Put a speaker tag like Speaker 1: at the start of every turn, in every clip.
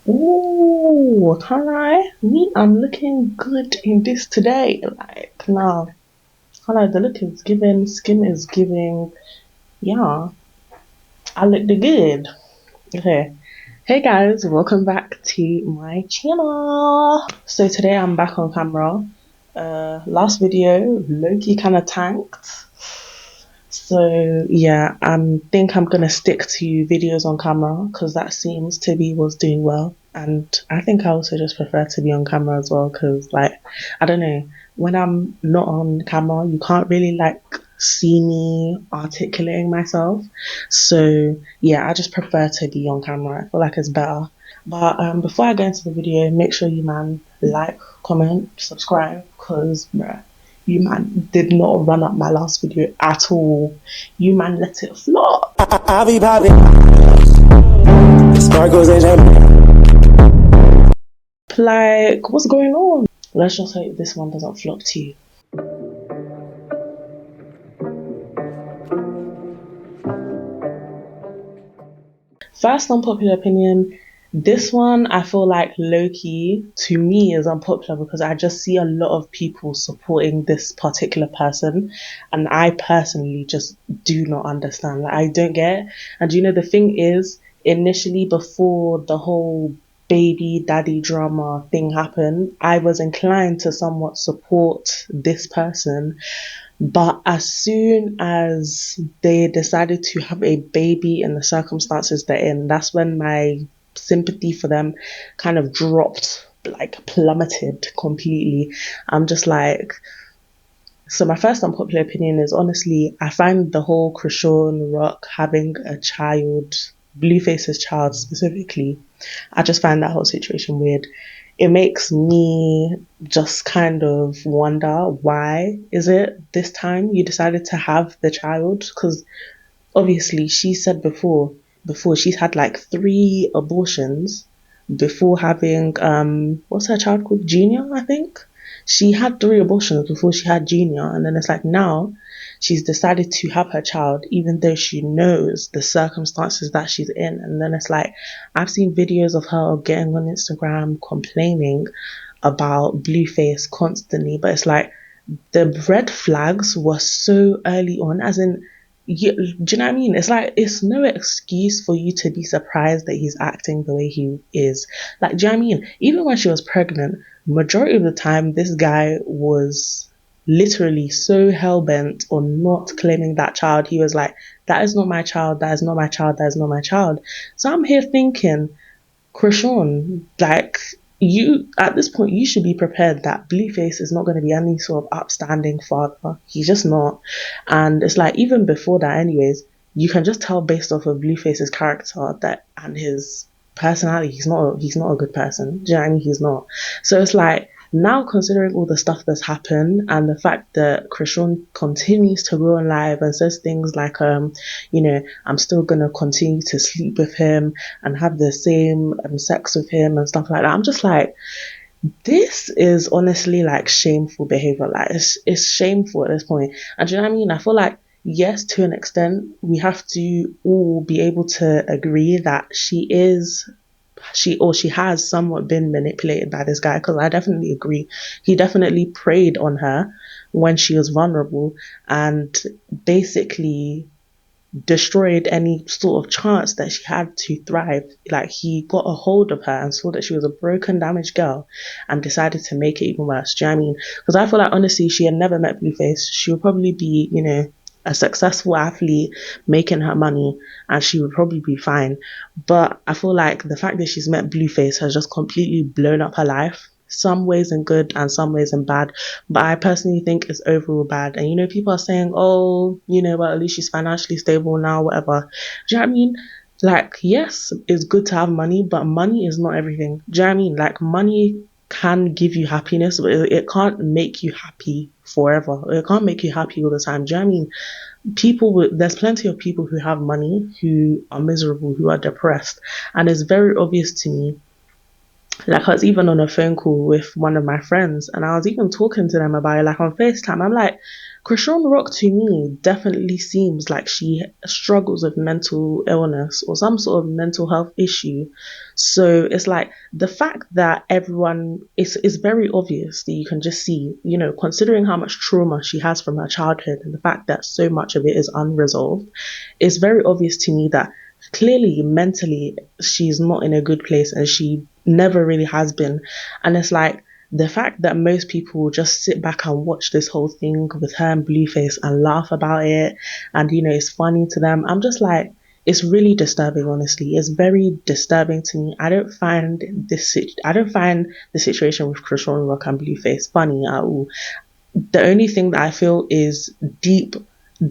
Speaker 1: Ooh, can't lie. Me, I'm looking good in this today. Like, nah, can't lie. The look is giving, skin is giving. Yeah, I look the good. Okay. Hey guys, welcome back to my channel. So today I'm back on camera. Last video, Loki kind of tanked. So yeah, think I'm gonna stick to videos on camera because that seems to be what's doing well. And I think I also just prefer to be on camera as well because like I don't know, when I'm not on camera, you can't really like see me articulating myself. So yeah, I just prefer to be on camera. I feel like it's better. But before I go into the video, make sure you man like, comment, subscribe, cause bruh, you man did not run up my last video at all. You man let it flop. I'll be popping. Sparkles and like, what's going on? Let's just hope this one doesn't flop too. First unpopular opinion, this one I feel like low-key to me is unpopular because I just see a lot of people supporting this particular person and I personally just do not understand. Like I don't get it. And you know the thing is, initially before the whole baby daddy drama thing happened, I was inclined to somewhat support this person, but as soon as they decided to have a baby in the circumstances they're in, that's when my sympathy for them kind of dropped, like plummeted completely. I'm just like, so my first unpopular opinion is honestly, I find the whole Krishan Rock having a child, Blueface's child specifically, I just find that whole situation weird. It makes me just kind of wonder, why is it this time you decided to have the child? Because obviously she said before she's had like 3 abortions before having what's her child called, Junior, I think. She had 3 abortions before she had Junior, and then it's like now she's decided to have her child even though she knows the circumstances that she's in. And then it's like, I've seen videos of her getting on Instagram complaining about Blueface constantly, but it's like the red flags were so early on, as in, do you know what I mean? It's like, it's no excuse for you to be surprised that he's acting the way he is. Like, do you know what I mean? Even when she was pregnant, majority of the time, this guy was literally so hell-bent on not claiming that child. He was like, that is not my child, that is not my child, that is not my child. So I'm here thinking, Krishan, like, you at this point you should be prepared that Blueface is not going to be any sort of upstanding father. He's just not. And it's like, even before that anyways, you can just tell based off of Blueface's character that and his personality, he's not a good person. Do you know what I mean? He's not. So it's like, now considering all the stuff that's happened and the fact that Krishan continues to go on live and says things like I'm still gonna continue to sleep with him and have the same sex with him and stuff like that, I'm just like, this is honestly like shameful behavior. Like it's shameful at this point. And do you know what I mean? I feel like, yes, to an extent we have to all be able to agree that she has somewhat been manipulated by this guy, because I definitely agree. He definitely preyed on her when she was vulnerable and basically destroyed any sort of chance that she had to thrive. Like, he got a hold of her and saw that she was a broken, damaged girl and decided to make it even worse. Do you know what I mean? Because I feel like, honestly, she had never met Blueface. She would probably be, a successful athlete making her money and she would probably be fine. But I feel like the fact that she's met Blueface has just completely blown up her life, some ways in good and some ways in bad. But I personally think it's overall bad. And people are saying, oh, well, at least she's financially stable now, whatever. Do you know what I mean? Like, yes, it's good to have money, but money is not everything. Do you know what I mean? Like, money can give you happiness, but it can't make you happy forever. It can't make you happy all the time. Do you know what I mean? There's plenty of people who have money who are miserable, who are depressed. And it's very obvious to me. Like, I was even on a phone call with one of my friends and I was even talking to them about it, like on FaceTime. I'm like, Krishan Rock to me definitely seems like she struggles with mental illness or some sort of mental health issue. So it's like the fact that everyone is very obvious that you can just see, considering how much trauma she has from her childhood and the fact that so much of it is unresolved, it's very obvious to me that clearly mentally she's not in a good place and she never really has been. And it's like the fact that most people just sit back and watch this whole thing with her and Blueface and laugh about it and it's funny to them. I'm just like, it's really disturbing, honestly. It's very disturbing to me. I don't find the situation with Krishan Rock and Blueface funny at all. The only thing that I feel is deep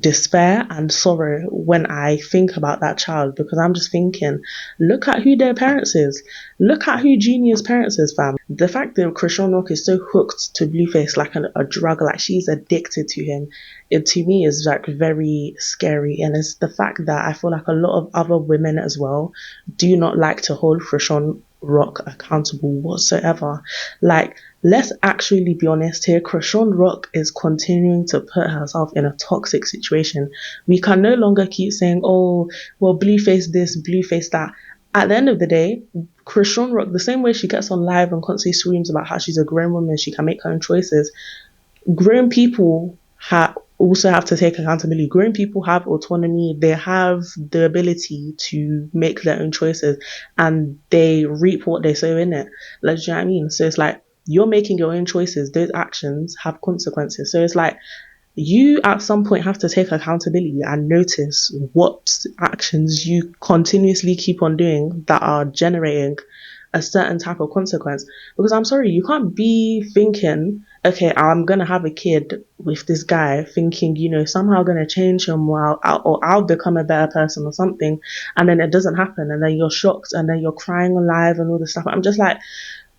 Speaker 1: despair and sorrow when I think about that child, because I'm just thinking, look at who their parents is. Look at who Junior's parents is, fam. The fact that Krishan Rock is so hooked to Blueface like a drug, like she's addicted to him, it to me is like very scary. And it's the fact that I feel like a lot of other women as well do not like to hold Krishan Rock accountable whatsoever. Like, let's actually be honest here. Krishan Rock is continuing to put herself in a toxic situation. We can no longer keep saying, oh, well, Blueface this, Blueface that. At the end of the day, Krishan Rock, the same way she gets on live and constantly screams about how she's a grown woman, she can make her own choices, grown people also have to take accountability. Grown people have autonomy. They have the ability to make their own choices and they reap what they sow in it. Like, do you know what I mean? So it's like, you're making your own choices. Those actions have consequences. So it's like, you at some point have to take accountability and notice what actions you continuously keep on doing that are generating a certain type of consequence. Because I'm sorry, you can't be thinking, okay, I'm gonna have a kid with this guy, thinking, somehow gonna change him or I'll become a better person or something, and then it doesn't happen, and then you're shocked, and then you're crying alive and all this stuff. I'm just like,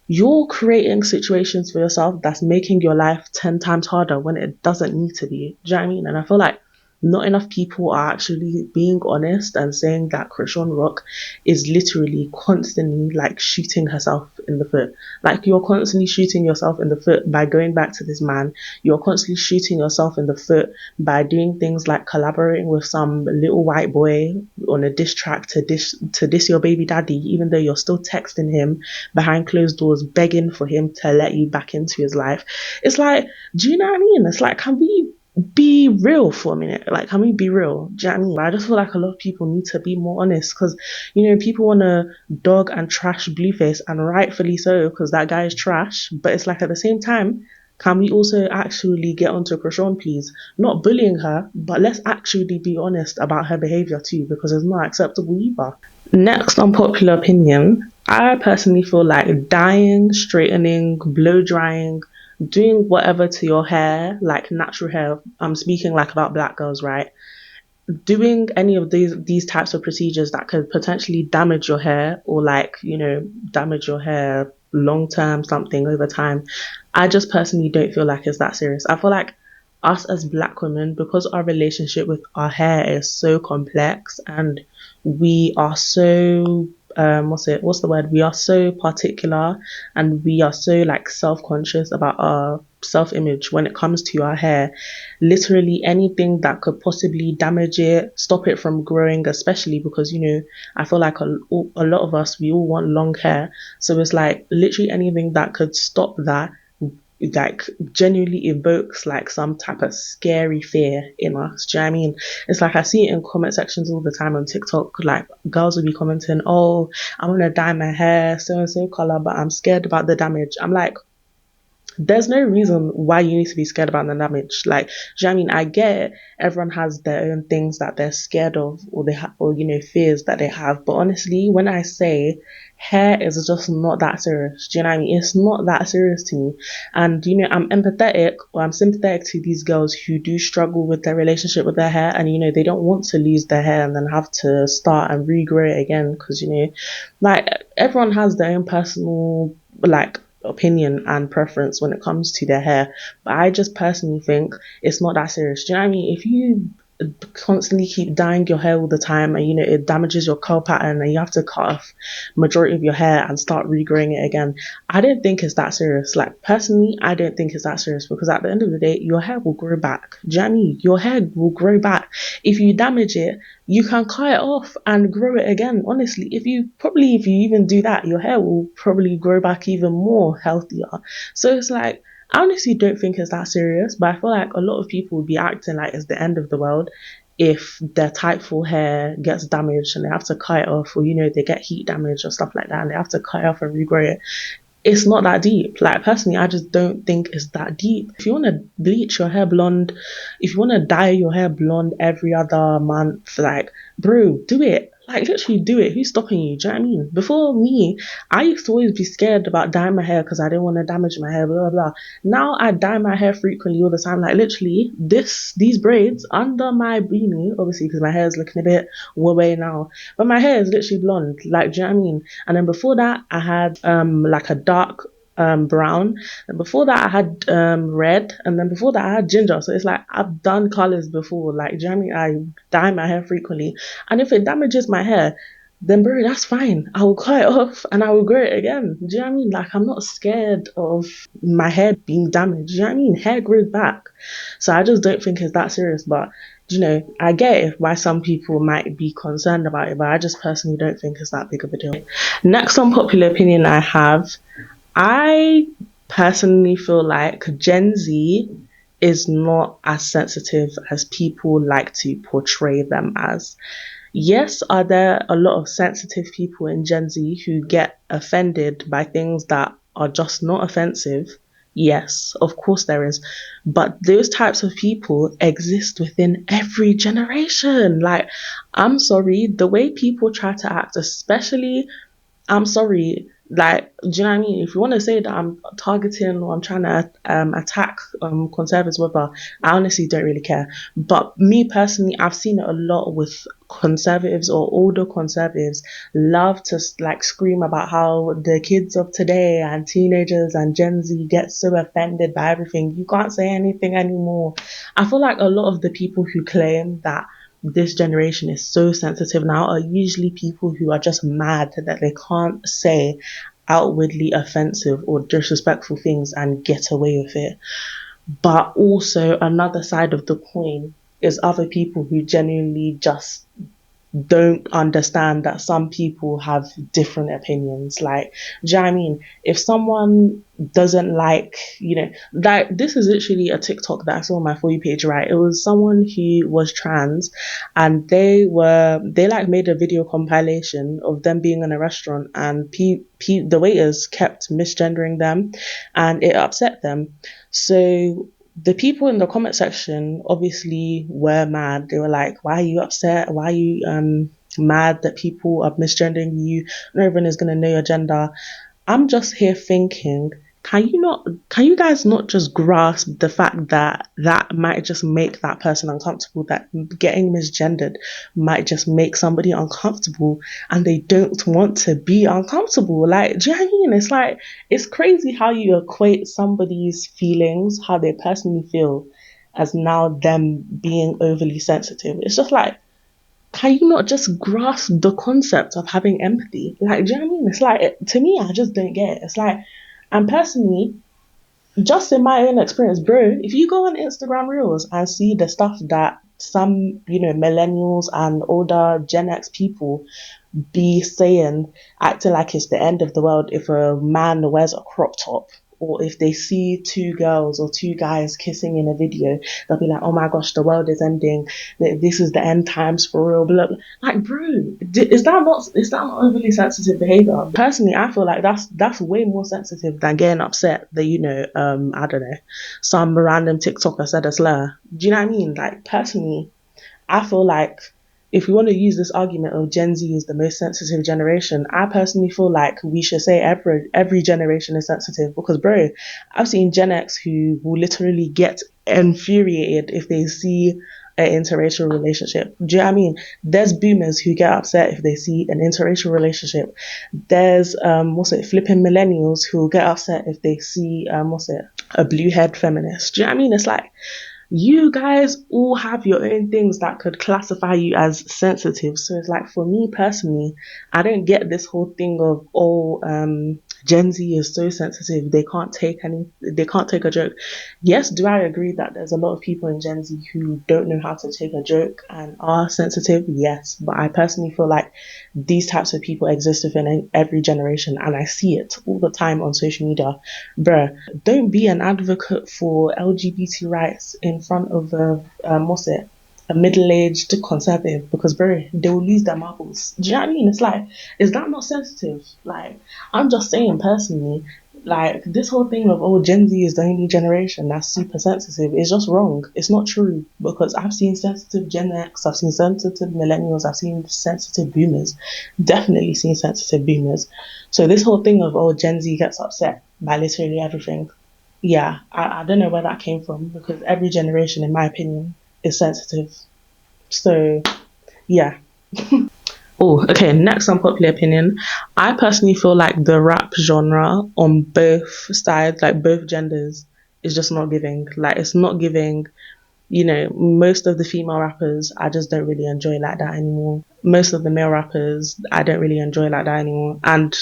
Speaker 1: you're creating situations for yourself that's making your life 10 times harder when it doesn't need to be. Do you know what I mean? And I feel like not enough people are actually being honest and saying that Krishan Rock is literally constantly like shooting herself in the foot. Like, you're constantly shooting yourself in the foot by going back to this man. You're constantly shooting yourself in the foot by doing things like collaborating with some little white boy on a diss track to diss your baby daddy, even though you're still texting him behind closed doors, begging for him to let you back into his life. It's like, do you know what I mean? It's like, can we be real for a minute? Like, can we be real? Do you know what I mean? I just feel like a lot of people need to be more honest, because people want to dog and trash Blueface, and rightfully so, because that guy is trash. But it's like, at the same time, can we also actually get onto Krishan, please? Not bullying her, but let's actually be honest about her behavior too, because it's not acceptable either. Next, unpopular opinion. I personally feel like dyeing, straightening, blow drying, doing whatever to your hair, like natural hair. I'm speaking like about black girls, right? Doing any of these types of procedures that could potentially damage your hair, or like, damage your hair long term, something over time. I just personally don't feel like it's that serious. I feel like us as black women, because our relationship with our hair is so complex, and we are so what's the word, we are so particular, and we are so like self-conscious about our self-image when it comes to our hair. Literally anything that could possibly damage it, stop it from growing, especially because I feel like a lot of us, we all want long hair. So it's like, literally anything that could stop that, like, genuinely evokes like some type of scary fear in us. Do you know what I mean? It's like, I see it in comment sections all the time on TikTok. Like, girls will be commenting, oh, I want to dye my hair so and so color, but I'm scared about the damage. I'm like, there's no reason why you need to be scared about the damage. Like, do you know what I mean? I get it. Everyone has their own things that they're scared of, or or fears that they have. But honestly, when I say hair is just not that serious, do you know what I mean? It's not that serious to me. And I'm empathetic, or I'm sympathetic to these girls who do struggle with their relationship with their hair, and they don't want to lose their hair and then have to start and regrow it again, because like, everyone has their own personal like opinion and preference when it comes to their hair. But I just personally think it's not that serious. Do you know what I mean? If you constantly keep dyeing your hair all the time, and it damages your curl pattern, and you have to cut off majority of your hair and start regrowing it again. I don't think it's that serious. Like, personally, I don't think it's that serious, because at the end of the day, your hair will grow back. Do you know what I mean? Your hair will grow back. If you damage it, you can cut it off and grow it again. Honestly, if you even do that, your hair will probably grow back even more healthier. So it's like, I honestly don't think it's that serious, but I feel like a lot of people would be acting like it's the end of the world if their type 4 hair gets damaged and they have to cut it off, or they get heat damage or stuff like that and they have to cut it off and regrow it. It's not that deep. Like, personally, I just don't think it's that deep. If you want to bleach your hair blonde, if you want to dye your hair blonde every other month, like, bro, do it. Like, literally do it. Who's stopping you? Do you know what I mean? Before me, I used to always be scared about dyeing my hair because I didn't want to damage my hair, blah, blah, blah. Now I dye my hair frequently all the time. Like, literally, these braids under my beanie, obviously, because my hair is looking a bit way now, but my hair is literally blonde. Like, do you know what I mean? And then before that, I had like a dark brown, and before that I had red, and then before that I had ginger. So it's like, I've done colors before. Like, do you know what I mean? I dye my hair frequently, and if it damages my hair, then bro, that's fine. I will cut it off and I will grow it again. Do you know what I mean? Like, I'm not scared of my hair being damaged. Do you know what I mean? Hair grows back. So I just don't think it's that serious. But I get it why some people might be concerned about it, but I just personally don't think it's that big of a deal. Next unpopular opinion I have, I personally feel like Gen Z is not as sensitive as people like to portray them as. Yes, are there a lot of sensitive people in Gen Z who get offended by things that are just not offensive? Yes, of course there is. But those types of people exist within every generation. Like, I'm sorry, the way people try to act, especially, I'm sorry, like, do you know what I mean? If you want to say that I'm targeting or I'm trying to attack conservatives, whatever, I honestly don't really care. But me personally, I've seen it a lot with conservatives or older conservatives love to like scream about how the kids of today and teenagers and Gen Z get so offended by everything. You can't say anything anymore. I feel like a lot of the people who claim that this generation is so sensitive now are usually people who are just mad that they can't say outwardly offensive or disrespectful things and get away with it. But also, another side of the coin is other people who genuinely just don't understand that some people have different opinions. Like, do you know what I mean? If someone doesn't like, like, this is literally a TikTok that I saw on my For You page, right? It was someone who was trans, and they like made a video compilation of them being in a restaurant, and the waiters kept misgendering them, and it upset them. So the people in the comment section obviously were mad. They were like, why are you upset? Why are you mad that people are misgendering you? Not everyone is going to know your gender. I'm just here thinking, can you guys not just grasp the fact that that might just make that person uncomfortable, that getting misgendered might just make somebody uncomfortable and they don't want to be uncomfortable? Like, do you know what I mean? It's like, it's crazy how you equate somebody's feelings, how they personally feel, as now them being overly sensitive. It's just like, can you not just grasp the concept of having empathy? Like, do you know what I mean? It's like, to me, I just don't get it. It's like, and personally, just in my own experience, bro, if you go on Instagram Reels and see the stuff that some, millennials and older Gen X people be saying, acting like it's the end of the world if a man wears a crop top, or if they see two girls or two guys kissing in a video, they'll be like, oh my gosh, the world is ending, this is the end times for real, blah, blah. Like, bro, is that not overly sensitive behavior? Personally, I feel like that's way more sensitive than getting upset that, I don't know, some random TikToker said a slur. Do you know what I mean? Like, personally, I feel like if we want to use this argument of Gen Z is the most sensitive generation, I personally feel like we should say every generation is sensitive, because, bro, I've seen Gen X who will literally get infuriated if they see an interracial relationship. Do you know what I mean? There's boomers who get upset if they see an interracial relationship. There's flipping millennials who get upset if they see a blue haired feminist. Do you know what I mean? It's like, You guys all have your own things that could classify you as sensitive. So it's like, for me personally, I don't get this whole thing of, oh, Gen Z is so sensitive, they can't take a joke. Yes, do I agree that there's a lot of people in Gen Z who don't know how to take a joke and are sensitive? Yes, but I personally feel like these types of people exist within every generation, and I see it all the time on social media. Bruh, don't be an advocate for LGBT rights in front of a middle-aged conservative, because bro, they will lose their marbles. Do you know what I mean? It's like, is that not sensitive? Like, I'm just saying personally, like, this whole thing of, oh, Gen Z is the only generation that's super sensitive is just wrong. It's not true, because I've seen sensitive Gen X, I've seen sensitive millennials, I've seen sensitive boomers, definitely seen sensitive boomers. So this whole thing of, oh, Gen Z gets upset by literally everything, yeah, I don't know where that came from, because every generation, in my opinion, is sensitive. So yeah. Oh, okay. Next unpopular opinion. I personally feel like the rap genre on both sides, like both genders, is just not giving. Like, it's not giving. Most of the female rappers, I just don't really enjoy like that anymore. Most of the male rappers, I don't really enjoy like that anymore. And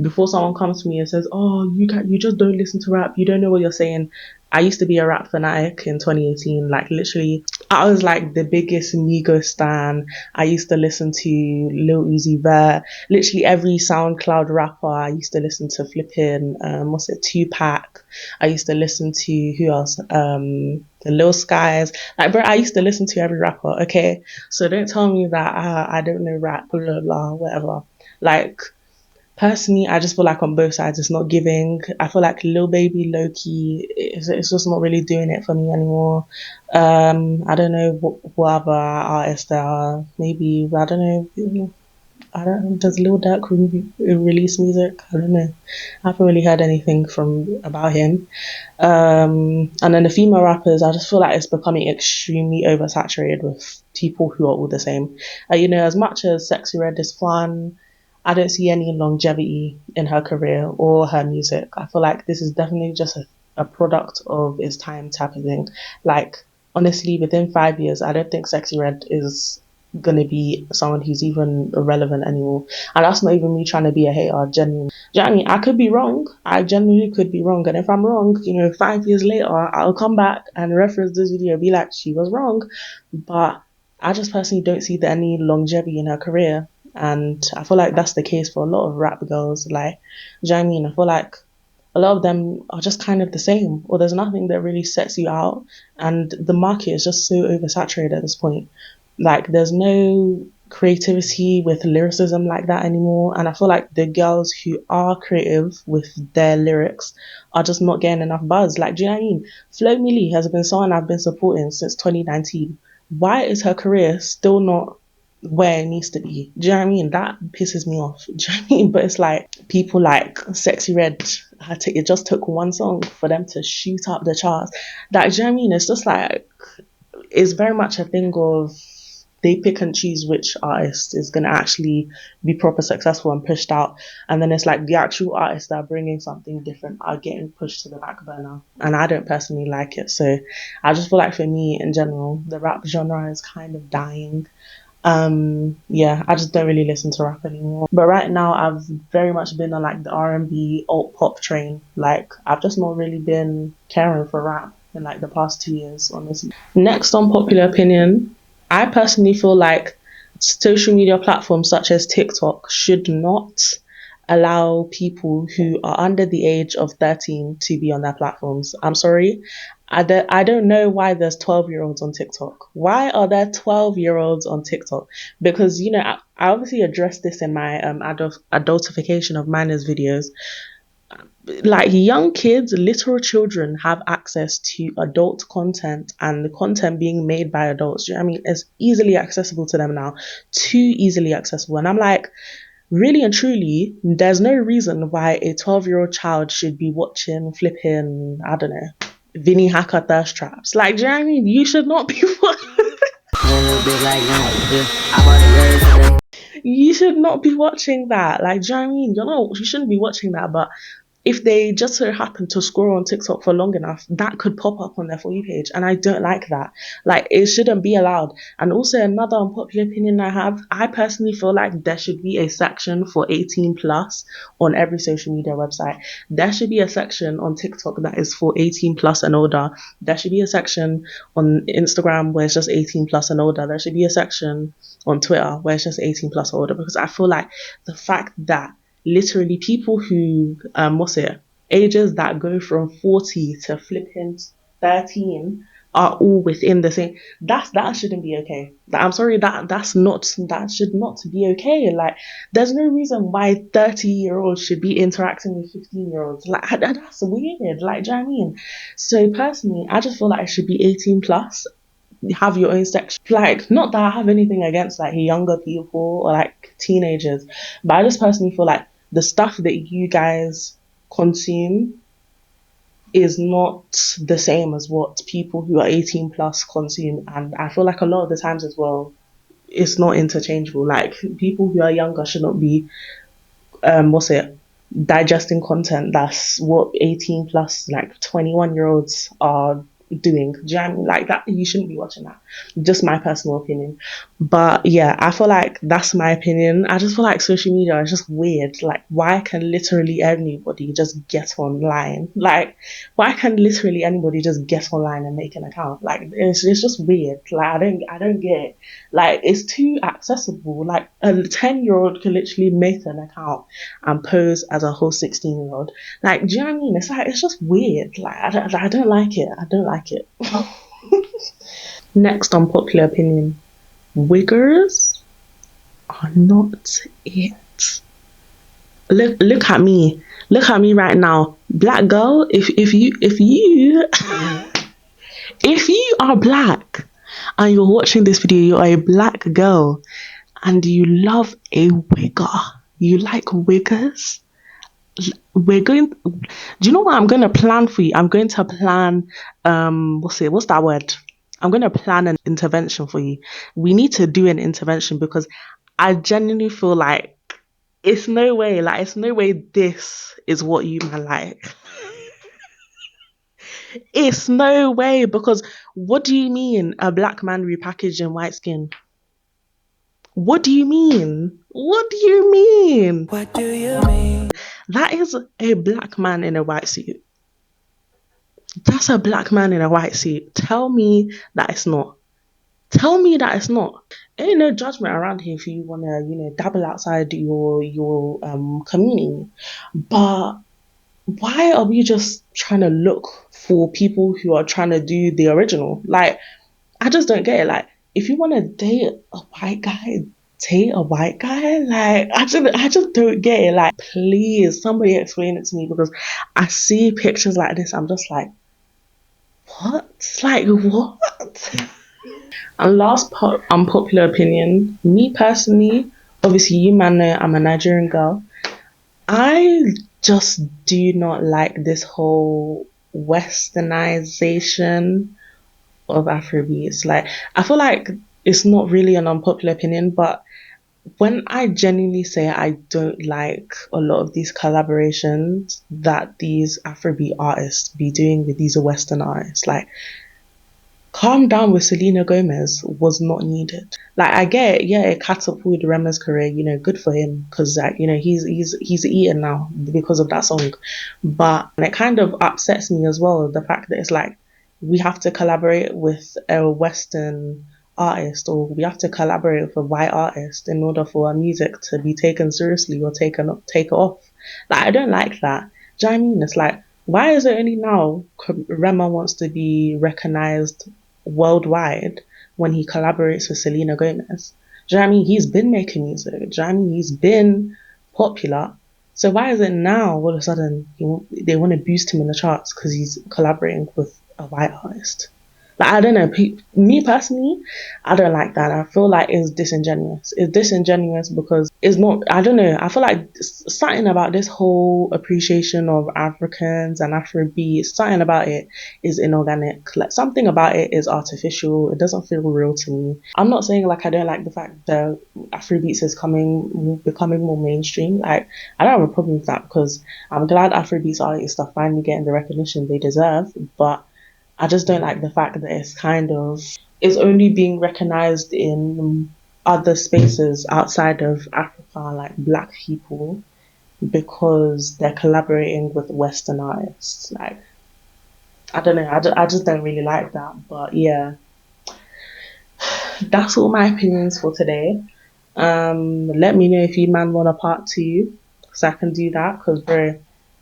Speaker 1: before someone comes to me and says, "Oh, you just don't listen to rap. You don't know what you're saying." I used to be a rap fanatic in 2018. Like, literally, I was like the biggest Migos stan. I used to listen to Lil Uzi Vert. Literally every SoundCloud rapper. I used to listen to flipping, what's it, Tupac. I used to listen to, who else? The Lil Skies. Like, bro, I used to listen to every rapper. Okay, so don't tell me that I don't know rap, blah blah blah, whatever. Like, personally, I just feel like on both sides it's not giving. I feel like Lil Baby, low key, it's just not really doing it for me anymore. I don't know what other artists there are. Maybe, I don't know. I don't. Does Lil Durk release music? I don't know. I haven't really heard anything from about him. And then the female rappers, I just feel like it's becoming extremely oversaturated with people who are all the same. As much as Sexy Red is fun, I don't see any longevity in her career or her music. I feel like this is definitely just a product of its time type of thing. Like, honestly, within 5 years, I don't think Sexy Red is gonna be someone who's even relevant anymore. And that's not even me trying to be a hater, genuinely. Do you know what I mean? I could be wrong. I genuinely could be wrong. And if I'm wrong, 5 years later, I'll come back and reference this video and be like, she was wrong. But I just personally don't see any longevity in her career. And I feel like that's the case for a lot of rap girls. Like, do you know what I mean? I feel like a lot of them are just kind of the same, or there's nothing that really sets you out. And the market is just so oversaturated at this point. Like, there's no creativity with lyricism like that anymore. And I feel like the girls who are creative with their lyrics are just not getting enough buzz. Like, do you know what I mean? Flo Milli has been someone I've been supporting since 2019. Why is her career still not where it needs to be? Do you know what I mean? That pisses me off. Do you know what I mean? But it's like people like Sexy Red, it just took one song for them to shoot up the charts. Like, do you know what I mean? It's just like, it's very much a thing of, they pick and choose which artist is going to actually be proper successful and pushed out. And then it's like the actual artists that are bringing something different are getting pushed to the back burner. And I don't personally like it. So I just feel like, for me in general, the rap genre is kind of dying. Yeah, I just don't really listen to rap anymore. But right now, I've very much been on like the R&B alt pop train. Like, I've just not really been caring for rap in like the past 2 years, honestly. Next, unpopular opinion. I personally feel like social media platforms such as TikTok should not allow people who are under the age of 13 to be on their platforms. I'm sorry. I don't know why there's 12-year-olds on TikTok. Why are there 12-year-olds on TikTok? Because, I obviously addressed this in my adultification of minors videos. Like, young kids, literal children, have access to adult content, and the content being made by adults. Do you know what I mean? It's easily accessible to them now, too easily accessible. And I'm like, really and truly, there's no reason why a 12-year-old child should be watching flipping, I don't know, Vinny Hacker thirst traps. Like, do you know what I mean? You should not be you should not be watching that. Like, do you know what I mean? You shouldn't be watching that. But if they just so happen to scroll on TikTok for long enough, that could pop up on their For You page. And I don't like that. Like, it shouldn't be allowed. And also, another unpopular opinion I have, I personally feel like there should be a section for 18 plus on every social media website. There should be a section on TikTok that is for 18 plus and older. There should be a section on Instagram where it's just 18 plus and older. There should be a section on Twitter where it's just 18 plus or older, because I feel like the fact that literally people who ages that go from 40 to flipping 13 are all within the same. That shouldn't be okay. I'm sorry, that should not be okay. Like, there's no reason why 30-year-olds should be interacting with 15-year-olds. Like, that's weird. Like, do you know what I mean? So personally, I just feel like it should be 18 plus. Have your own section. Like, not that I have anything against like younger people or like teenagers, but I just personally feel like the stuff that you guys consume is not the same as what people who are 18 plus consume. And I feel like a lot of the times as well, it's not interchangeable. Like, people who are younger should not be, digesting content that's what 18 plus, like 21-year-olds are doing. Do you know what I mean? Like, that, you shouldn't be watching that. Just my personal opinion. But yeah, I feel like that's my opinion. I just feel like social media is just weird. Like, why can literally anybody just get online? Like, why can literally anybody just get online and make an account? Like, it's just weird. Like, I don't get it. Like, it's too accessible. Like, a 10-year-old can literally make an account and pose as a whole 16-year-old. Like, do you know what I mean? It's like, it's just weird. Like, I don't like it. I don't like it. Next unpopular opinion. Wiggers are not it. Look at me. Look at me right now. Black girl, if you if you are black and you're watching this video, you're a black girl and you love a wigger. You like wiggers? Do you know what I'm going to plan for you? I'm going to plan, what's that word? I'm going to plan an intervention for you. We need to do an intervention because I genuinely feel like it's no way this is what you man like. It's no way, because what do you mean a black man repackaged in white skin? What do you mean? What do you mean?
Speaker 2: What do you mean?
Speaker 1: That is a black man in a white suit. That's a black man in a white suit. Tell me that it's not. Tell me that it's not. Ain't no judgment around here if you wanna, dabble outside your community. But why are we just trying to look for people who are trying to do the original? Like, I just don't get it. Like, if you want to date a white guy, date a white guy. Like, I just don't get it. Like, please, somebody explain it to me, because I see pictures like this. I'm just like, what? Like, what? And last unpopular opinion, me personally, obviously you man know I'm a Nigerian girl. I just do not like this whole westernization of Afrobeats. Like, I feel like it's not really an unpopular opinion, but when I genuinely say I don't like a lot of these collaborations that these Afrobeat artists be doing with these Western artists, like, Calm Down with Selena Gomez was not needed. Like, I get it, yeah, it catapulted Rema's career, good for him, because like, he's eaten now because of that song. But it kind of upsets me as well, the fact that it's like we have to collaborate with a Western artist, or we have to collaborate with a white artist in order for our music to be taken seriously or take off. Like, I don't like that. Do you know what I mean? It's like, why is it only now Rema wants to be recognized worldwide when he collaborates with Selena Gomez? Do you know what I mean? He's been making music. Do you know what I mean? He's been popular. So why is it now all of a sudden they want to boost him in the charts because he's collaborating with a white artist? Like, I don't know. Me personally, I don't like that. I feel like it's disingenuous. It's disingenuous because it's not. I don't know. I feel like something about this whole appreciation of Africans and Afrobeats, something about it is inorganic. Like, something about it is artificial. It doesn't feel real to me. I'm not saying like I don't like the fact that Afrobeats is becoming more mainstream. Like, I don't have a problem with that because I'm glad Afrobeats artists are finally getting the recognition they deserve. But I just don't like the fact that it's only being recognized in other spaces outside of Africa, like black people, because they're collaborating with Western artists. Like, I don't know, I just don't really like that. But yeah, that's all my opinions for today. Let me know if you man want a part two, so I can do that. Cause bro,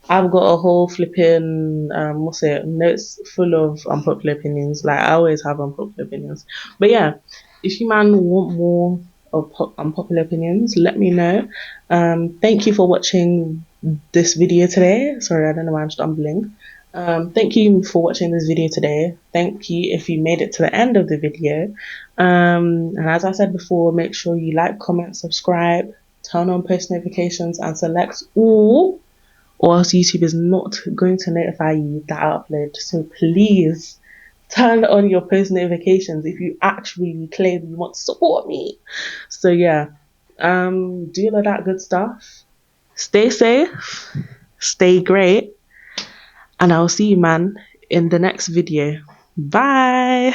Speaker 1: I've got a whole flipping what's it notes full of unpopular opinions. Like, I always have unpopular opinions. But yeah, if you man want more of unpopular opinions, let me know. Thank you for watching this video today. Sorry, I don't know why I'm stumbling. Thank you for watching this video today. Thank you if you made it to the end of the video. And as I said before, make sure you like, comment, subscribe, turn on post notifications, and select all, or else YouTube is not going to notify you that I upload. So please turn on your post notifications if you actually claim you want to support me. So yeah, do all of that good stuff. Stay safe, stay great, and I'll see you, man, in the next video. Bye.